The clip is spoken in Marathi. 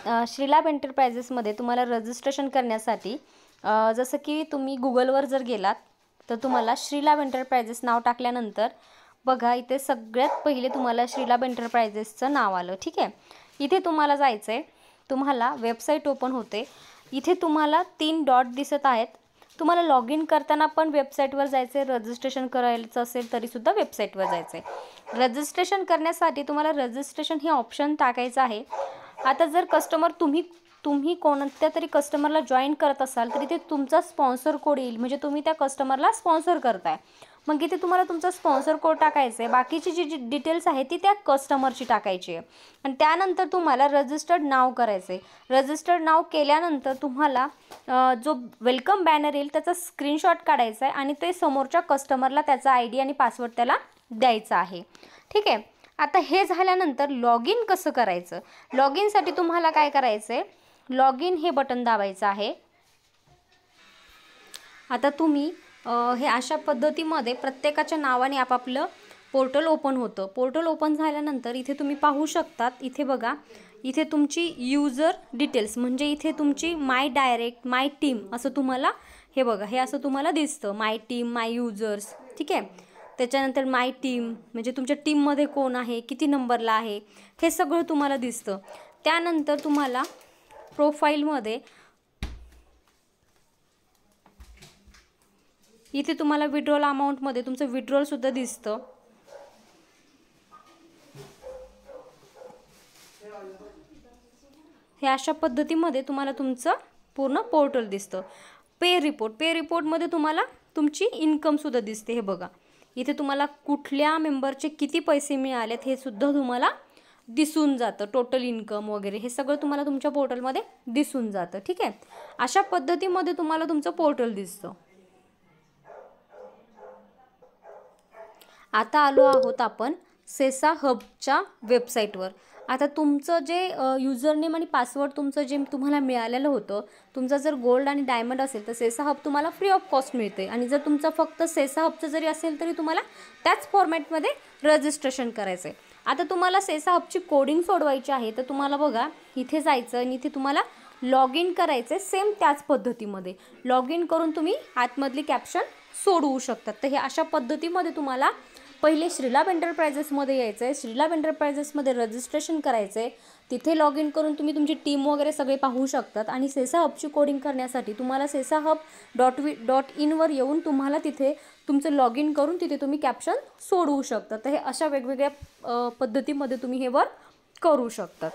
श्रीलॅब एंटरप्राइजेसमध्ये तुम्हाला रजिस्ट्रेशन करण्यासाठी जसं की तुम्ही गुगलवर जर गेलात तर तुम्हाला श्रीलॅब एंटरप्राइजेस नाव टाकल्यानंतर बघा इथे सगळ्यात पहिले तुम्हाला श्रीलॅब एंटरप्राइजेसचं नाव आलं। ठीक आहे, इथे तुम्हाला जायचं आहे, तुम्हाला वेबसाईट ओपन होते, इथे तुम्हाला 3 डॉट दिसत आहेत। तुम्हाला लॉग इन करताना पण वेबसाईटवर जायचं आहे, रजिस्ट्रेशन करायचं असेल तरीसुद्धा वेबसाईटवर जायचं आहे। रजिस्ट्रेशन करण्यासाठी तुम्हाला रजिस्ट्रेशन हे ऑप्शन टाकायचं आहे। आता जर कस्टमर तुम्ही कोणत्या तरी कस्टमरला जॉईन करत असाल तर इथे तुमचा स्पॉन्सर कोड येईल, म्हणजे तुम्ही त्या कस्टमरला स्पॉन्सर करताय। मग इथे तुम्हाला तुमचा स्पॉन्सर कोड टाकायचा आहे, बाकीची जी डिटेल्स आहे ती त्या कस्टमरची टाकायची आहे आणि त्यानंतर तुम्हाला रजिस्टर्ड नाव करायचं आहे। रजिस्टर्ड नाव केल्यानंतर तुम्हाला जो वेलकम बॅनर येईल त्याचा स्क्रीनशॉट काढायचा आहे आणि ते समोरच्या कस्टमरला त्याचा ID आणि पासवर्ड त्याला द्यायचा आहे। ठीक आहे, आता हे झाल्यानंतर लॉग इन कसं करायचं? लॉग इनसाठी तुम्हाला काय करायचं आहे, लॉग इन हे बटन दाबायचं आहे। आता तुम्ही हे अशा पद्धतीमध्ये प्रत्येकाच्या नावाने आपापलं पोर्टल ओपन होतं। पोर्टल ओपन झाल्यानंतर इथे तुम्ही पाहू शकतात, इथे बघा, इथे तुमची यूजर डिटेल्स म्हणजे इथे तुमची माय डायरेक्ट, माय टीम असं तुम्हाला हे बघा, हे असं तुम्हाला दिसतं, माय टीम, माय यूजर्स। ठीक आहे, त्याच्यानंतर माय टीम म्हणजे तुमच्या टीममध्ये कोण आहे, किती नंबरला आहे, हे सगळं तुम्हाला दिसतं। त्यानंतर तुम्हाला प्रोफाईलमध्ये इथे तुम्हाला विड्रॉल अमाऊंटमध्ये तुमचं विड्रॉलसुद्धा दिसतं। हे अशा पद्धतीमध्ये तुम्हाला तुमचं पूर्ण पोर्टल दिसतं। पे रिपोर्टमध्ये तुम्हाला तुमची इन्कमसुद्धा दिसते। हे बघा, इथे तुम्हाला कुठल्या मेंबरचे किती पैसे मिळालेत हे सुद्धा तुम्हाला दिसून जातं, टोटल इन्कम वगैरे हे सगळं तुम्हाला तुमच्या पोर्टलमध्ये दिसून जातं। ठीक आहे, अशा पद्धतीमध्ये तुम्हाला तुमचं पोर्टल दिसतं। आता आलो आहोत आपण सेसा हबच्या वेबसाईटवर। आता तुमचं जे यूजर नेम आणि पासवर्ड तुमचं जे तुम्हाला मिळालेलं होतं, तुमचा जर गोल्ड आणि डायमंड असेल तर सेसा हब तुम्हाला फ्री ऑफ कॉस्ट मिळते आणि जर तुमचं फक्त सेसा हबचं जरी असेल तरी तुम्हाला त्याच फॉर्मॅटमध्ये रजिस्ट्रेशन करायचं आहे। आता तुम्हाला सेसा हबची कोडिंग सोडवायची आहे तर तुम्हाला बघा इथे जायचं आणि इथे तुम्हाला लॉग इन करायचं आहे, सेम त्याच पद्धतीमध्ये लॉग इन करून तुम्ही आतमधली कॅप्शन सोडवू शकतात। तर हे अशा पद्धतीमध्ये तुम्हाला पहिले श्रीलॅब एंटरप्राइजेसमध्ये यायचं आहे, श्रीलॅब एंटरप्राइजेसमध्ये रजिस्ट्रेशन करायचं आहे, तिथे लॉग इन करून तुम्ही तुमची टीम वगैरे सगळे पाहू शकतात आणि सेसा हबची कोडिंग करण्यासाठी तुम्हाला sesahub.in वर येऊन तुम्हाला तिथे तुमचं लॉग इन करून तिथे तुम्ही कॅप्शन सोडवू शकता। तर हे अशा वेगवेगळ्या पद्धतीमध्ये तुम्ही हे वर्क करू शकतात।